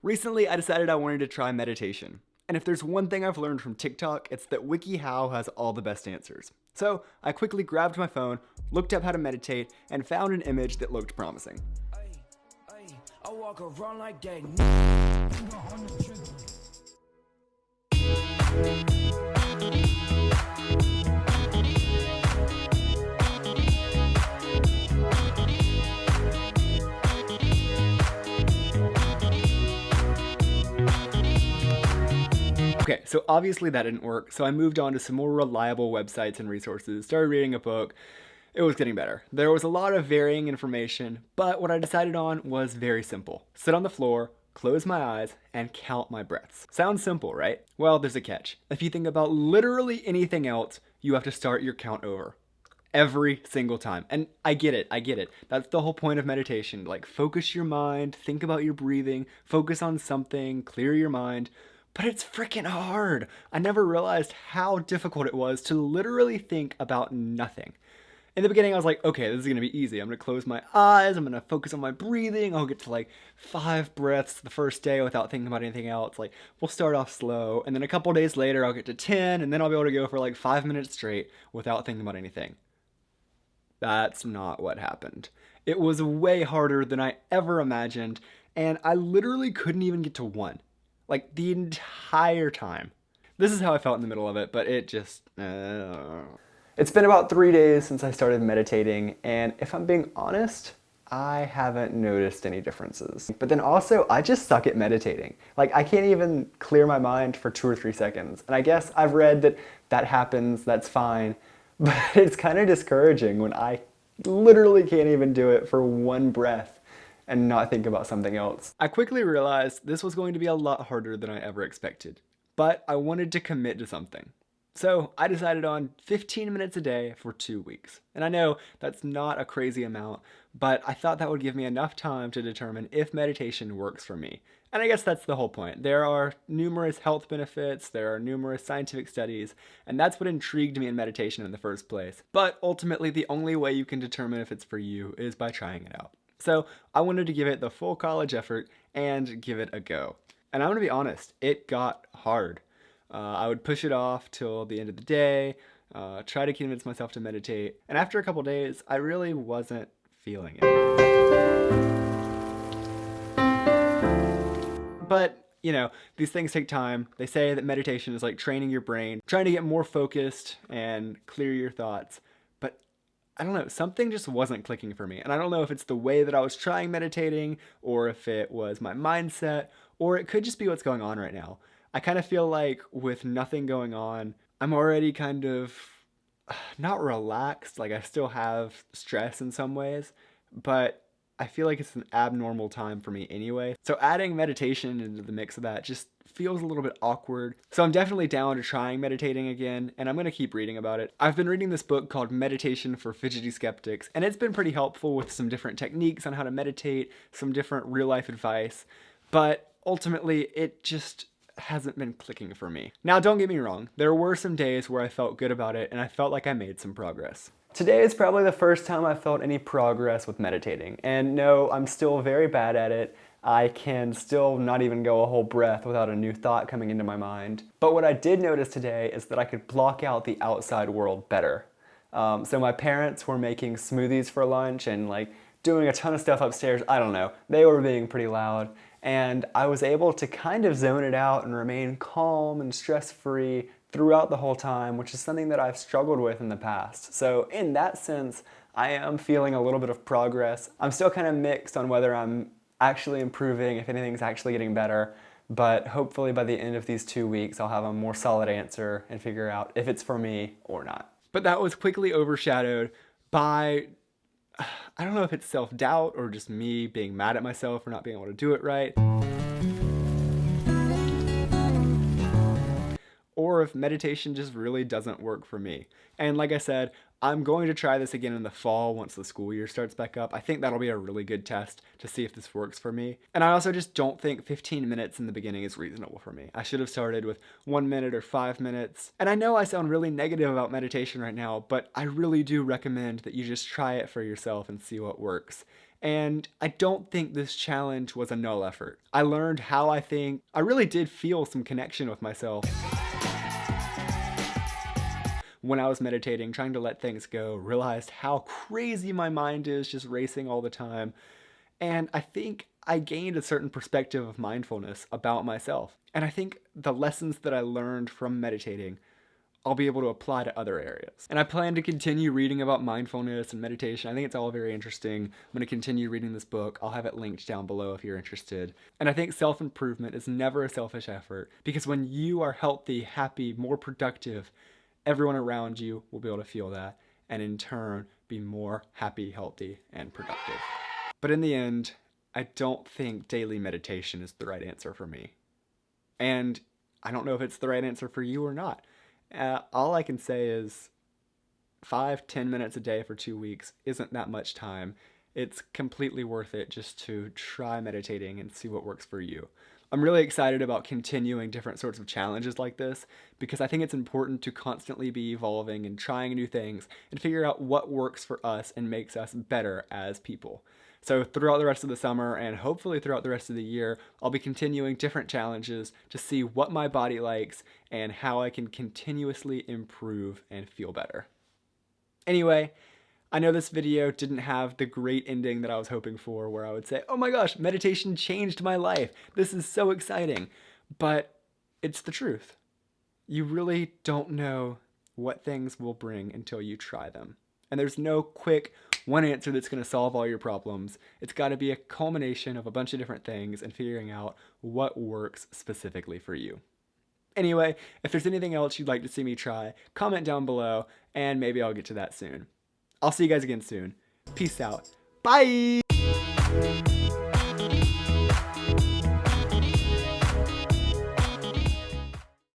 Recently, I decided I wanted to try meditation. And if there's one thing I've learned from TikTok, it's that WikiHow has all the best answers. So I quickly grabbed my phone, looked up how to meditate, and found an image that looked promising. I walk around like that. Okay, so obviously that didn't work, so I moved on to some more reliable websites and resources, started reading a book. It was getting better. There was a lot of varying information, but what I decided on was very simple. Sit on the floor, close my eyes, and count my breaths. Sounds simple, right? Well, there's a catch. If you think about literally anything else, you have to start your count over. Every single time. And I get it. That's the whole point of meditation. Like, focus your mind, think about your breathing, focus on something, clear your mind. But it's freaking hard. I never realized how difficult it was to literally think about nothing. In the beginning, I was like, okay, this is gonna be easy. I'm gonna close my eyes, I'm gonna focus on my breathing, I'll get to like 5 breaths the first day without thinking about anything else. Like, we'll start off slow, and then a couple days later, I'll get to 10, and then I'll be able to go for like 5 minutes straight without thinking about anything. That's not what happened. It was way harder than I ever imagined, and I literally couldn't even get to 1. Like, the entire time. This is how I felt in the middle of it, but it just... It's been about 3 days since I started meditating, and if I'm being honest, I haven't noticed any differences. But then also, I just suck at meditating. Like, I can't even clear my mind for 2 or 3 seconds. And I guess I've read that that happens, that's fine. But it's kind of discouraging when I literally can't even do it for 1 breath and not think about something else. I quickly realized this was going to be a lot harder than I ever expected, but I wanted to commit to something. So I decided on 15 minutes a day for 2 weeks. And I know that's not a crazy amount, but I thought that would give me enough time to determine if meditation works for me. And I guess that's the whole point. There are numerous health benefits, there are numerous scientific studies, and that's what intrigued me in meditation in the first place. But ultimately, the only way you can determine if it's for you is by trying it out. So I wanted to give it the full college effort and give it a go. And I'm gonna be honest, it got hard. I would push it off till the end of the day, try to convince myself to meditate, and after a couple days, I really wasn't feeling it. But, you know, these things take time. They say that meditation is like training your brain, trying to get more focused and clear your thoughts. But I don't know, something just wasn't clicking for me. And I don't know if it's the way that I was trying meditating, or if it was my mindset, or it could just be what's going on right now. I kind of feel like with nothing going on, I'm already kind of not relaxed. Like, I still have stress in some ways, but I feel like it's an abnormal time for me anyway. So adding meditation into the mix of that just feels a little bit awkward. So I'm definitely down to trying meditating again, and I'm gonna keep reading about it. I've been reading this book called Meditation for Fidgety Skeptics, and it's been pretty helpful with some different techniques on how to meditate, some different real life advice, but ultimately it just hasn't been clicking for me. Now, don't get me wrong, there were some days where I felt good about it and I felt like I made some progress. Today is probably the first time I felt any progress with meditating, and no, I'm still very bad at it. I can still not even go a whole breath without a new thought coming into my mind. But what I did notice today is that I could block out the outside world better. So my parents were making smoothies for lunch and like doing a ton of stuff upstairs. I don't know, they were being pretty loud. And I was able to kind of zone it out and remain calm and stress-free throughout the whole time, which is something that I've struggled with in the past. So in that sense, I am feeling a little bit of progress. I'm still kind of mixed on whether I'm actually improving, if anything's actually getting better, but hopefully by the end of these 2 weeks, I'll have a more solid answer and figure out if it's for me or not. But that was quickly overshadowed by, I don't know if it's self-doubt or just me being mad at myself for not being able to do it right, or if meditation just really doesn't work for me. And like I said, I'm going to try this again in the fall once the school year starts back up. I think that'll be a really good test to see if this works for me. And I also just don't think 15 minutes in the beginning is reasonable for me. I should have started with 1 minute or 5 minutes. And I know I sound really negative about meditation right now, but I really do recommend that you just try it for yourself and see what works. And I don't think this challenge was a null effort. I learned how I think. I really did feel some connection with myself when I was meditating, trying to let things go, realized how crazy my mind is, just racing all the time. And I think I gained a certain perspective of mindfulness about myself. And I think the lessons that I learned from meditating, I'll be able to apply to other areas. And I plan to continue reading about mindfulness and meditation. I think it's all very interesting. I'm going to continue reading this book. I'll have it linked down below if you're interested. And I think self-improvement is never a selfish effort, because when you are healthy, happy, more productive, everyone around you will be able to feel that, and in turn be more happy, healthy, and productive. But in the end, I don't think daily meditation is the right answer for me. And I don't know if it's the right answer for you or not. All I can say is 5-10 minutes a day for 2 weeks isn't that much time. It's completely worth it just to try meditating and see what works for you. I'm really excited about continuing different sorts of challenges like this, because I think it's important to constantly be evolving and trying new things and figure out what works for us and makes us better as people. So throughout the rest of the summer, and hopefully throughout the rest of the year, I'll be continuing different challenges to see what my body likes and how I can continuously improve and feel better. Anyway, I know this video didn't have the great ending that I was hoping for, where I would say, oh my gosh, meditation changed my life. This is so exciting. But it's the truth. You really don't know what things will bring until you try them. And there's no quick one answer that's going to solve all your problems. It's got to be a culmination of a bunch of different things and figuring out what works specifically for you. Anyway, if there's anything else you'd like to see me try, comment down below, and maybe I'll get to that soon. I'll see you guys again soon. Peace out. Bye!